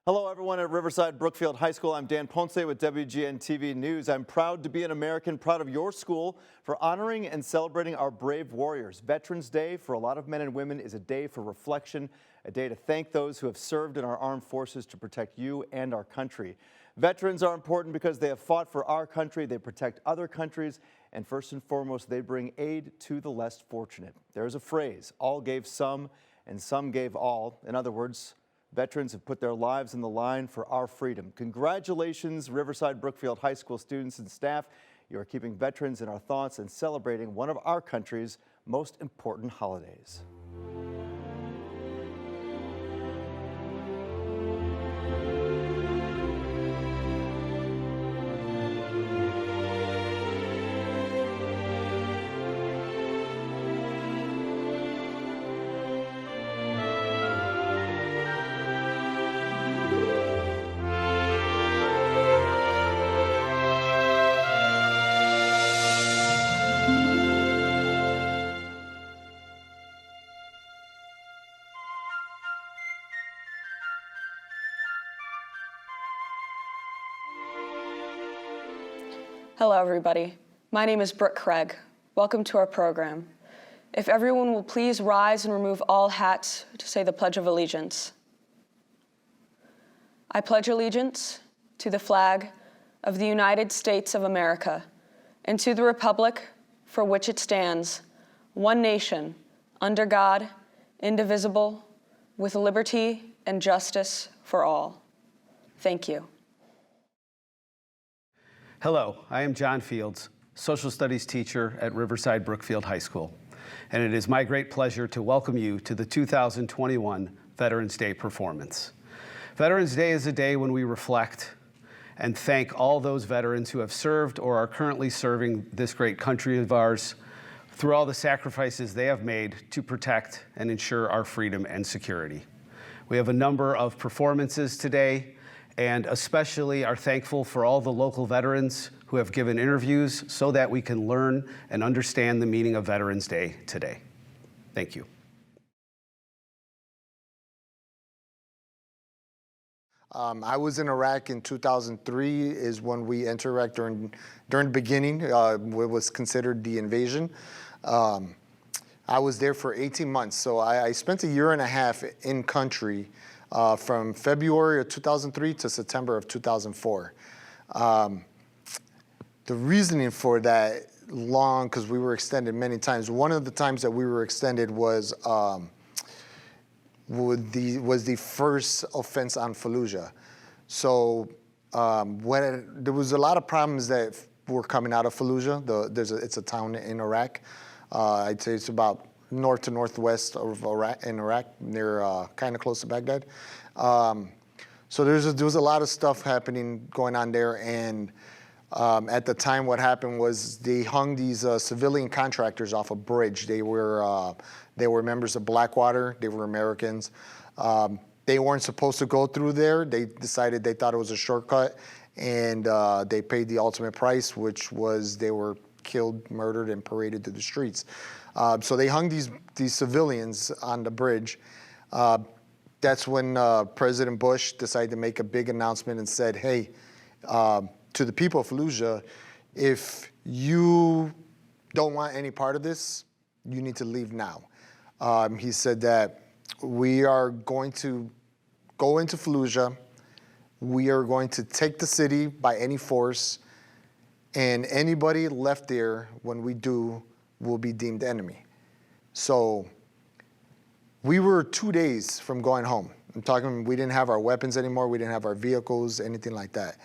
Hello, everyone at Riverside Brookfield High School. I'm Dan Ponce with WGN-TV News. I'm proud to be an American, proud of your school for honoring and celebrating our brave warriors. Veterans Day for a lot of men and women is a day for reflection, a day to thank those who have served in our armed forces to protect you and our country. Veterans are important because they have fought for our country, they protect other countries, and first and foremost, they bring aid to the less fortunate. There's a phrase, all gave some and some gave all. In other words, veterans have put their lives on the line for our freedom. Congratulations, Riverside Brookfield High School students and staff. You are keeping veterans in our thoughts and celebrating one of our country's most important holidays. Hello, everybody. My name is Brooke Craig. Welcome to our program. If everyone will please rise and remove all hats to say the Pledge of Allegiance. I pledge allegiance to the flag of the United States of America and to the republic for which it stands, one nation, under God, indivisible, with liberty and justice for all. Thank you. Hello, I am John Fields, social studies teacher at Riverside Brookfield High School, and it is my great pleasure to welcome you to the 2021 Veterans Day performance. Veterans Day is a day when we reflect and thank all those veterans who have served or are currently serving this great country of ours through all the sacrifices they have made to protect and ensure our freedom and security. We have a number of performances today, and especially are thankful for all the local veterans who have given interviews so that we can learn and understand the meaning of Veterans Day today. Thank you. I was in Iraq in 2003 is when we entered Iraq during the beginning, what was considered the invasion. I was there for 18 months, so I spent a year and a half in country from February of 2003 to September of 2004. The reasoning for that long, because we were extended many times, one of the times that we were extended was the first offense on Fallujah. So there was a lot of problems that were coming out of Fallujah. It's a town in Iraq. I'd say it's about north to northwest of Iraq, near kind of close to Baghdad. So there was a lot of stuff happening going on there, and at the time what happened was they hung these civilian contractors off a bridge. They were members of Blackwater. They were Americans. They weren't supposed to go through there. They decided they thought it was a shortcut, and they paid the ultimate price, which was they were killed, murdered, and paraded to the streets. So they hung these civilians on the bridge. That's when President Bush decided to make a big announcement and said, hey, to the people of Fallujah, if you don't want any part of this, you need to leave now. He said that we are going to go into Fallujah, we are going to take the city by any force, and anybody left there when we do will be deemed enemy. So we were 2 days from going home. I'm talking, we didn't have our weapons anymore, we didn't have our vehicles, anything like that.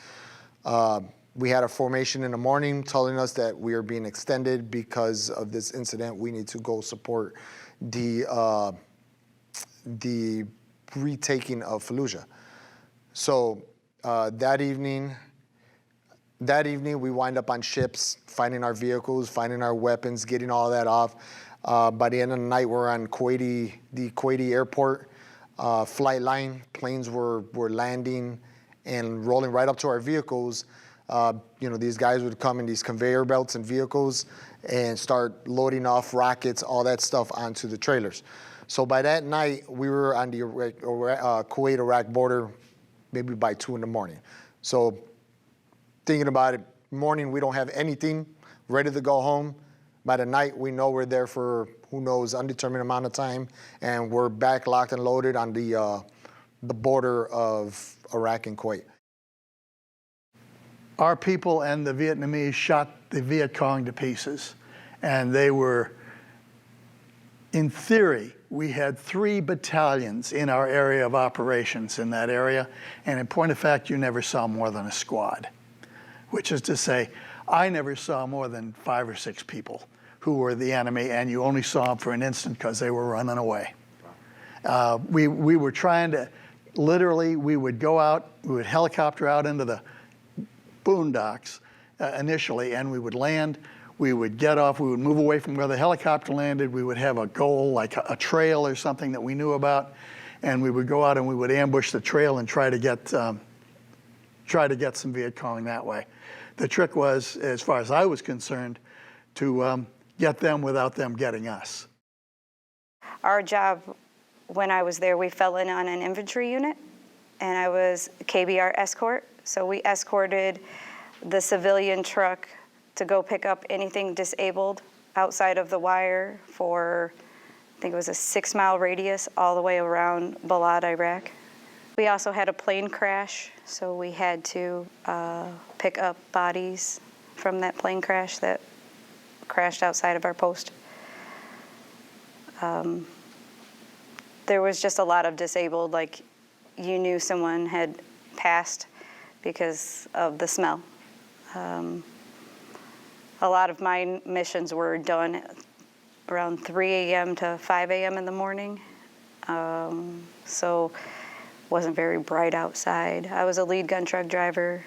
We had a formation in the morning telling us that we are being extended because of this incident. We need to go support the retaking of Fallujah. So that evening we wind up on ships, finding our vehicles, finding our weapons, getting all that off. By the end of the night, we're on the Kuwaiti airport flight line. Planes were landing and rolling right up to our vehicles. These guys would come in these conveyor belts and vehicles and start loading off rockets, all that stuff onto the trailers. So by that night, we were on the Kuwait-Iraq border maybe by 2 in the morning. So thinking about it, morning we don't have anything, ready to go home. By the night we know we're there for who knows undetermined amount of time, and we're back locked and loaded on the border of Iraq and Kuwait. Our people and the Vietnamese shot the Viet Cong to pieces, and they were, in theory, we had 3 battalions in our area of operations in that area, and in point of fact, you never saw more than a squad, which is to say, I never saw more than 5 or 6 people who were the enemy, and you only saw them for an instant because they were running away. We were trying to, literally, we would go out, we would helicopter out into the boondocks initially, and we would land, we would get off, we would move away from where the helicopter landed, we would have a goal like a trail or something that we knew about, and we would go out and we would ambush the trail and try to get some Viet Cong that way. The trick was, as far as I was concerned, to get them without them getting us. Our job, when I was there, we fell in on an infantry unit, and I was KBR escort. So we escorted the civilian truck to go pick up anything disabled outside of the wire for, I think it was a 6-mile radius all the way around Balad, Iraq. We also had a plane crash, so we had to pick up bodies from that plane crash that crashed outside of our post. There was just a lot of disabled, like you knew someone had passed because of the smell. A lot of my missions were done around 3 a.m. to 5 a.m. in the morning. So wasn't very bright outside. I was a lead gun truck driver.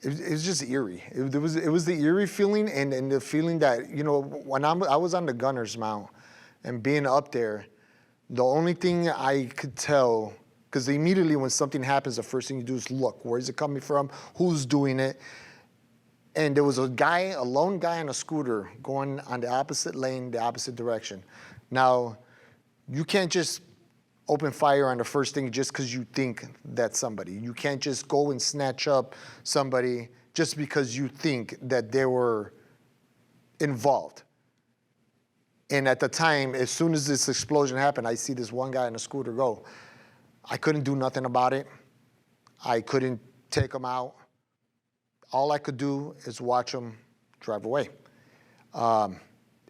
It was just eerie. It was the eerie feeling, and the feeling that, you know, when I was on the gunner's mount and being up there, the only thing I could tell, because immediately when something happens, the first thing you do is look, where's it coming from, who's doing it? And there was a lone guy on a scooter going on the opposite lane, the opposite direction. Now, you can't just open fire on the first thing just because you think that's somebody. You can't just go and snatch up somebody just because you think that they were involved. And at the time, as soon as this explosion happened, I see this one guy on a scooter go. I couldn't do nothing about it. I couldn't take him out. All I could do is watch him drive away.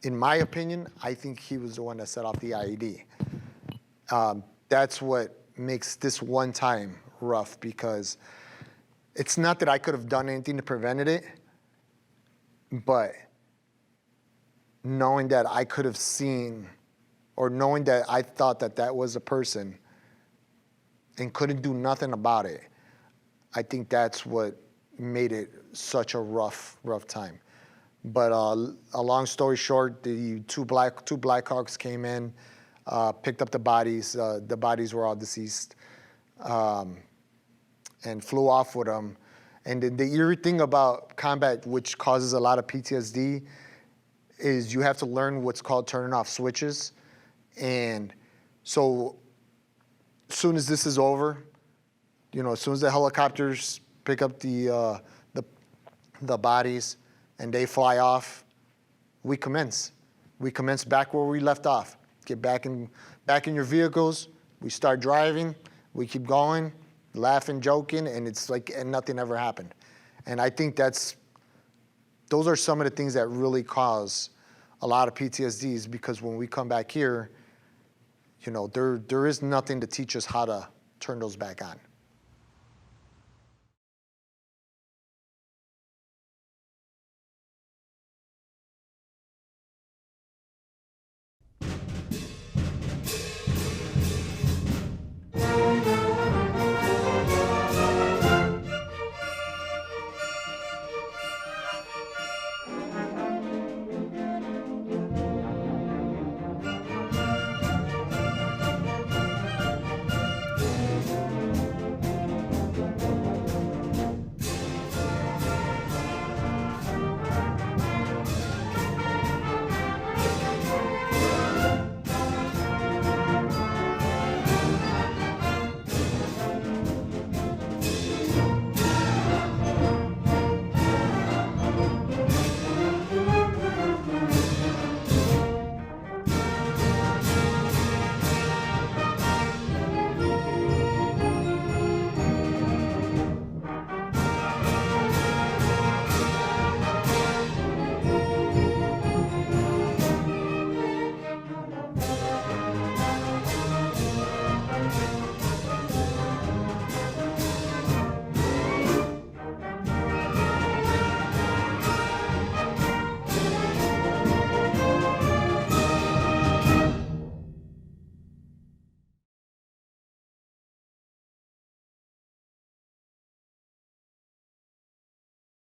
In my opinion, I think he was the one that set off the IED. That's what makes this one time rough, because it's not that I could have done anything to prevent it, but knowing that I could have seen, or knowing that I thought that that was a person and couldn't do nothing about it, I think that's what made it such a rough time. But a long story short, the two Black Hawks came in, picked up the bodies. The bodies were all deceased, and flew off with them. And the eerie thing about combat, which causes a lot of PTSD, is you have to learn what's called turning off switches. And so as soon as this is over, you know, as soon as the helicopters pick up the bodies and they fly off, we commence. We commence back where we left off. Get back in your vehicles. We start driving. We keep going, laughing, joking, and it's like and nothing ever happened. And I think those are some of the things that really cause a lot of PTSDs, because when we come back here, you know, there is nothing to teach us how to turn those back on.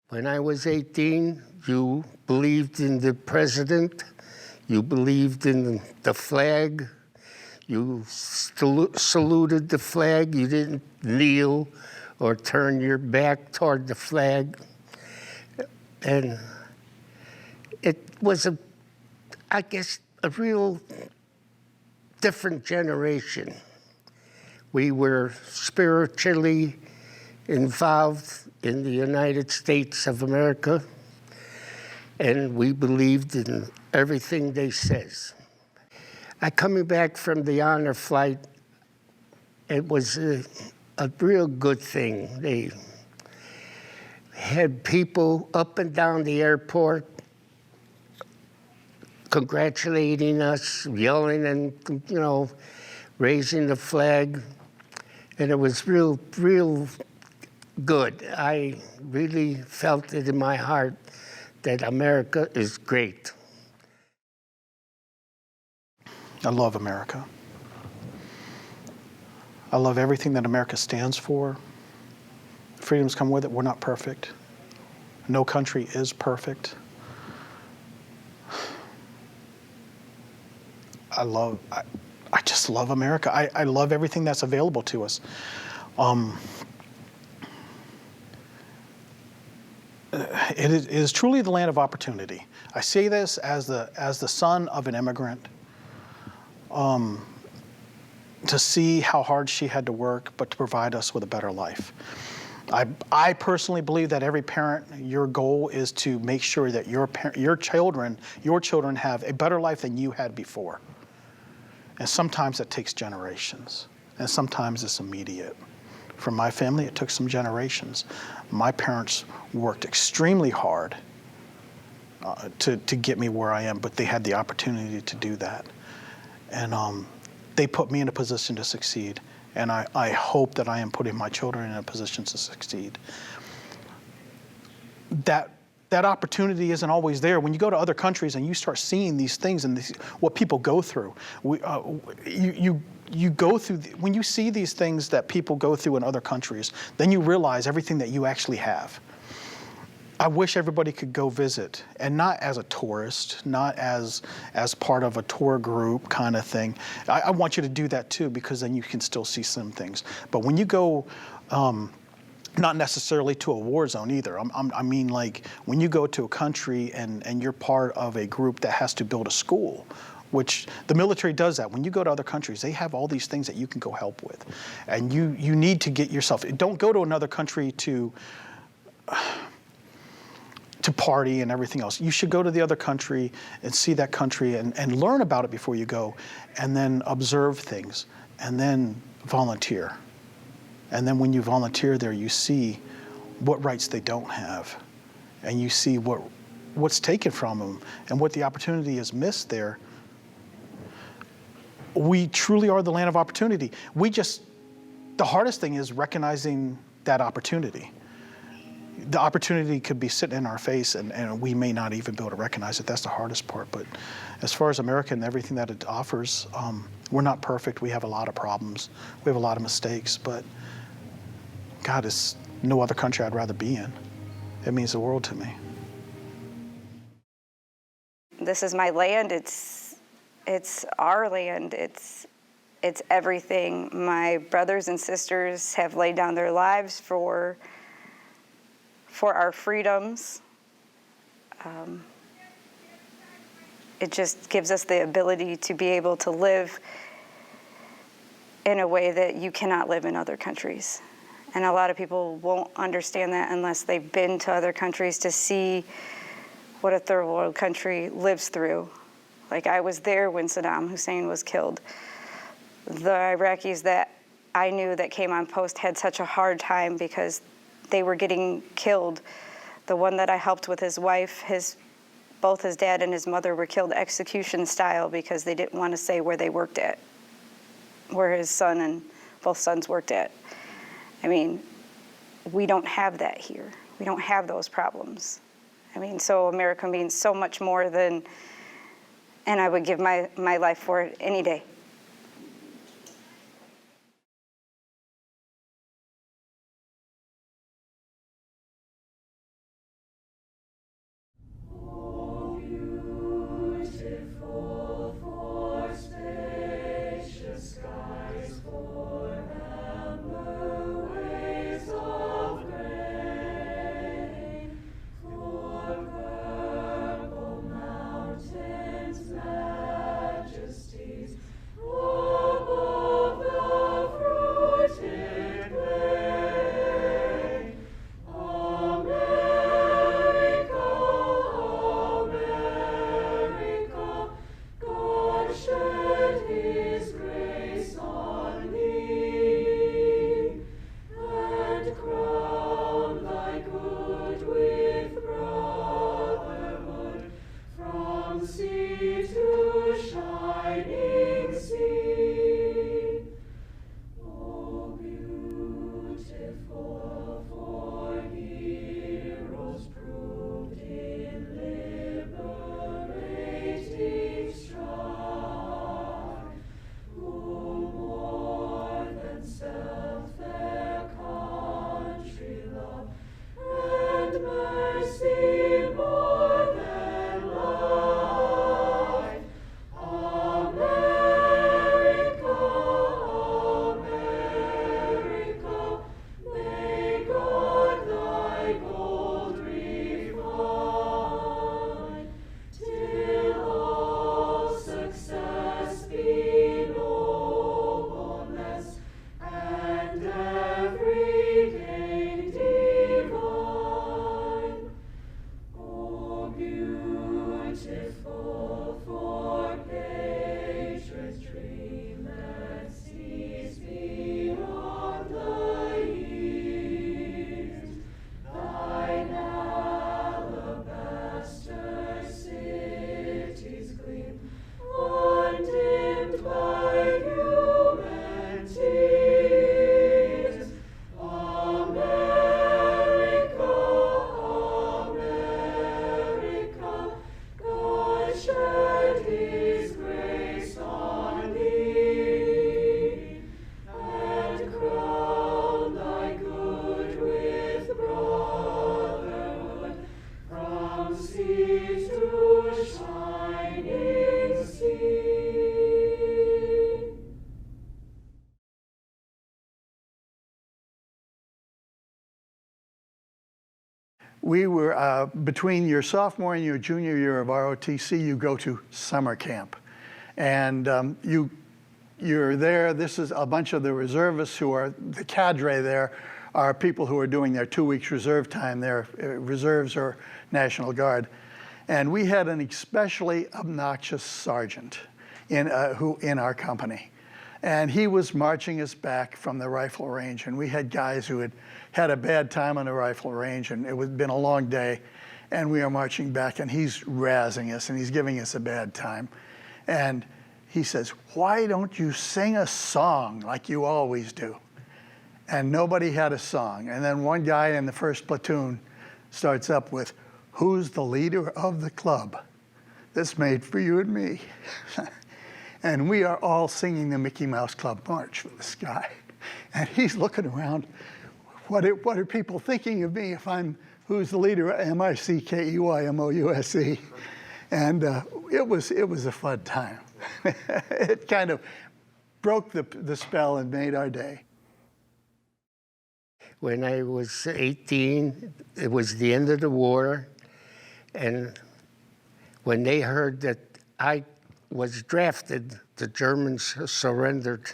When I was 18, you believed in the president, you believed in the flag, you saluted the flag, you didn't kneel or turn your back toward the flag. And it was, I guess, a real different generation. We were spiritually involved in the United States of America, and we believed in everything they says. Coming back from the honor flight, it was a real good thing. They had people up and down the airport congratulating us, yelling and, raising the flag. And it was real good. I really felt it in my heart that America is great. I love America. I love everything that America stands for. Freedoms come with it. We're not perfect. No country is perfect. I just love America. I love everything that's available to us. It is truly the land of opportunity. I say this as the son of an immigrant. To see how hard she had to work, but to provide us with a better life. I personally believe that every parent, your goal is to make sure that your children have a better life than you had before. And sometimes it takes generations, and sometimes it's immediate. For my family, it took some generations. My parents worked extremely hard to get me where I am, but they had the opportunity to do that. And they put me in a position to succeed. And I hope that I am putting my children in a position to succeed. That opportunity isn't always there. When you go to other countries and you start seeing these things and what people go through, you go through, when you see these things that people go through in other countries, then you realize everything that you actually have. I wish everybody could go visit, and not as a tourist, not as part of a tour group kind of thing. I want you to do that too, because then you can still see some things. But when you go, not necessarily to a war zone either. I mean, like when you go to a country and you're part of a group that has to build a school, which the military does that. When you go to other countries, they have all these things that you can go help with. And you need to get yourself, don't go to another country to party and everything else. You should go to the other country and see that country and learn about it before you go, and then observe things, and then volunteer. And then when you volunteer there, you see what rights they don't have, and you see what's taken from them and what the opportunity is missed there. We truly are the land of opportunity. The hardest thing is recognizing that opportunity. The opportunity could be sitting in our face, and we may not even be able to recognize it. That's the hardest part. But as far as America and everything that it offers, we're not perfect. We have a lot of problems. We have a lot of mistakes. But God, it's no other country I'd rather be in. It means the world to me. This is my land. It's our land. It's everything. My brothers and sisters have laid down their lives for our freedoms. It just gives us the ability to be able to live in a way that you cannot live in other countries. And a lot of people won't understand that unless they've been to other countries to see what a third world country lives through. Like, I was there when Saddam Hussein was killed. The Iraqis that I knew that came on post had such a hard time because they were getting killed. The one that I helped with his wife, both his dad and his mother were killed execution style because they didn't want to say where they worked at, where his son and both sons worked at. I mean, we don't have that here. We don't have those problems. I mean, so America means so much more than, and I would give my life for it any day. We were, between your sophomore and your junior year of ROTC, you go to summer camp. And you're there. This is a bunch of the reservists who are, the cadre there, are people who are doing their 2 weeks reserve time, their reserves or National Guard. And we had an especially obnoxious sergeant in our company. And he was marching us back from the rifle range. And we had guys who had had a bad time on the rifle range, and it had been a long day. And we are marching back, and he's razzing us, and he's giving us a bad time. And he says, "Why don't you sing a song like you always do?" And nobody had a song. And then one guy in the first platoon starts up with, "Who's the leader of the club that's made for you and me?" And we are all singing the Mickey Mouse Club March for this guy. And he's looking around, what are people thinking of me if I'm, who's the leader? M-I-C-K-E-Y-M-O-U-S-E. And it was a fun time. It kind of broke the spell and made our day. When I was 18, it was the end of the war. And when they heard that I was drafted, the Germans surrendered.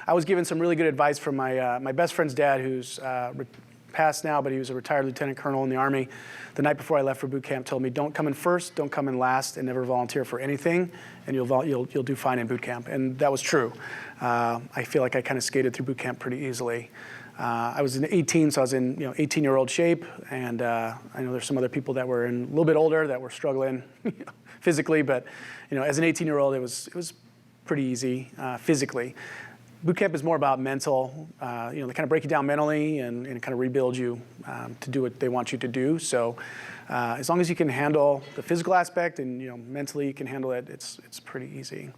I was given some really good advice from my best friend's dad, who's passed now, but he was a retired lieutenant colonel in the Army. The night before I left for boot camp, told me, "Don't come in first, don't come in last, and never volunteer for anything, and you'll do fine in boot camp." And that was true. I feel like I kind of skated through boot camp pretty easily. I was in 18, so I was in 18-year-old shape, and I know there's some other people that were in a little bit older that were struggling physically, but as an 18-year-old, it was pretty easy physically. Boot camp is more about mental. They kind of break you down mentally and kind of rebuild you to do what they want you to do. So as long as you can handle the physical aspect and mentally you can handle it, it's pretty easy.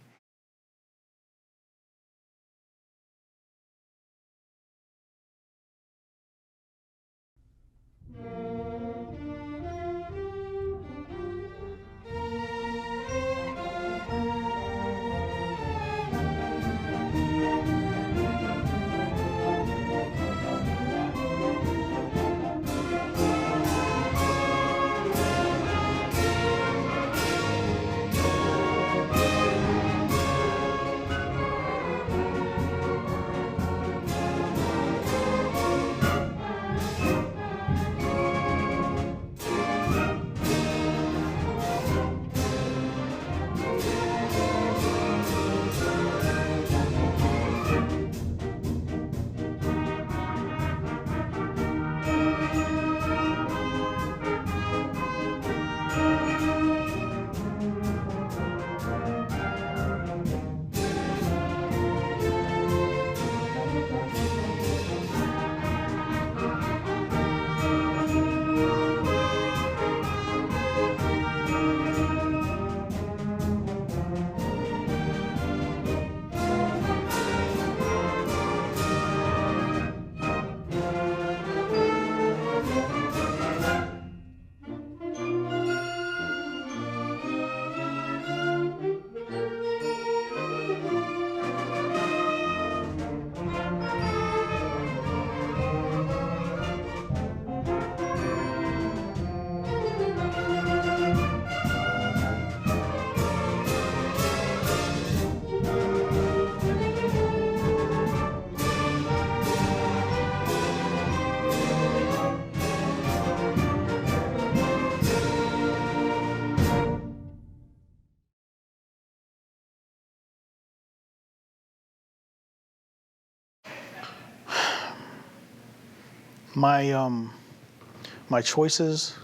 My choices,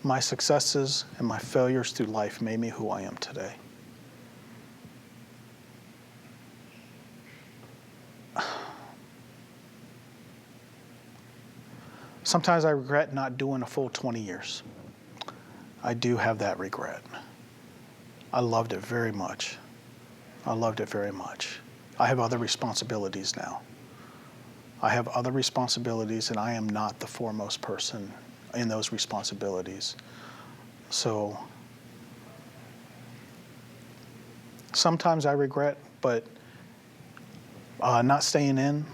my successes, and my failures through life made me who I am today. Sometimes I regret not doing a full 20 years. I do have that regret. I loved it very much. I loved it very much. I have other responsibilities now. I have other responsibilities, and I am not the foremost person in those responsibilities. So sometimes I regret, but not staying in.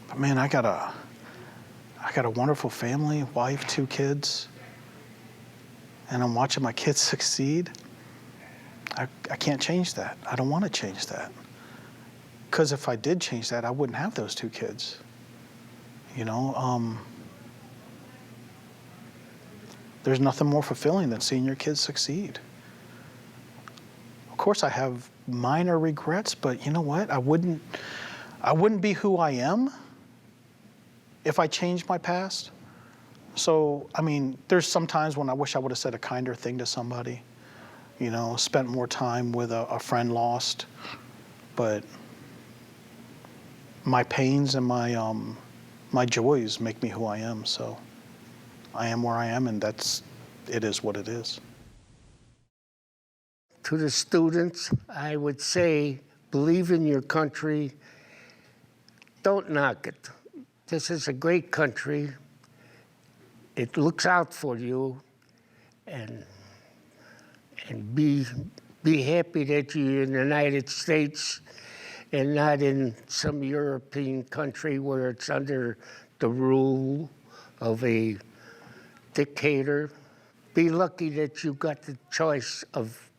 But man, I got a wonderful family, wife, 2 kids, and I'm watching my kids succeed. I can't change that. I don't want to change that. Because if I did change that, I wouldn't have those 2 kids. You know, there's nothing more fulfilling than seeing your kids succeed. Of course, I have minor regrets, but you know what? I wouldn't be who I am if I changed my past. So, I mean, there's some times when I wish I would have said a kinder thing to somebody, you know, spent more time with a friend lost. But my pains and my joys make me who I am. So I am where I am, and it is what it is. To the students, I would say, believe in your country. Don't knock it. This is a great country. It looks out for you, and be happy that you're in the United States and not in some European country where it's under the rule of a dictator. Be lucky that you got the choice of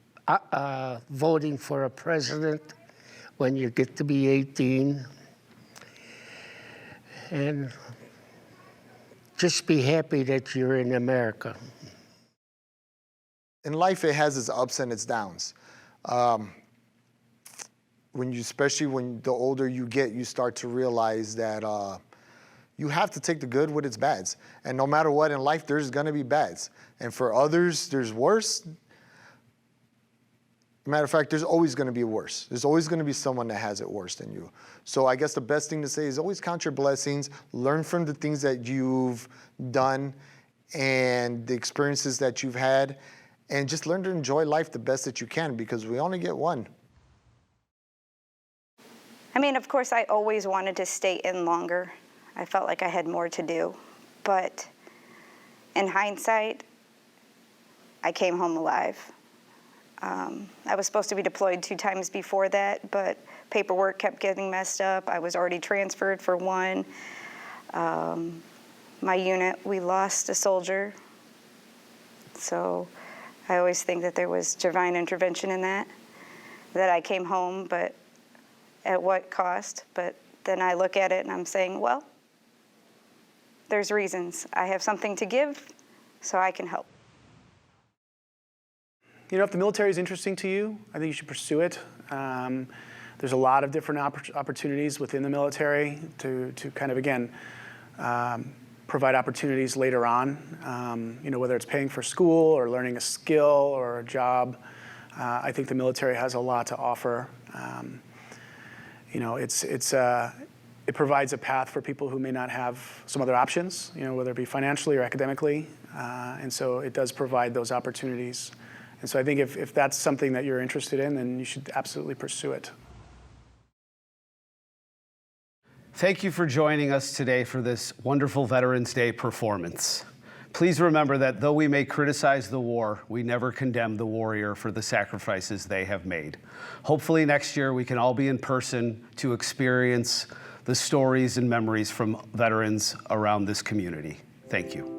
voting for a president when you get to be 18. And just be happy that you're in America. In life, it has its ups and its downs. Especially when the older you get, you start to realize that you have to take the good with its bads. And no matter what in life, there's gonna be bads. And for others, there's worse. Matter of fact, there's always gonna be worse. There's always gonna be someone that has it worse than you. So I guess the best thing to say is always count your blessings, learn from the things that you've done and the experiences that you've had, and just learn to enjoy life the best that you can, because we only get one. I mean, of course, I always wanted to stay in longer. I felt like I had more to do. But in hindsight, I came home alive. I was supposed to be deployed 2 times before that, but paperwork kept getting messed up. I was already transferred for one. My unit, we lost a soldier. So I always think that there was divine intervention in that I came home, but at what cost? But then I look at it and I'm saying, well, there's reasons. I have something to give, so I can help. You know, if the military is interesting to you, I think you should pursue it. There's a lot of different opportunities within the military to kind of, again, provide opportunities later on, you know, whether it's paying for school or learning a skill or a job. I think the military has a lot to offer. You know, it provides a path for people who may not have some other options, you know, whether it be financially or academically. And so it does provide those opportunities. And so I think if that's something that you're interested in, then you should absolutely pursue it. Thank you for joining us today for this wonderful Veterans Day performance. Please remember that though we may criticize the war, we never condemn the warrior for the sacrifices they have made. Hopefully next year we can all be in person to experience the stories and memories from veterans around this community. Thank you.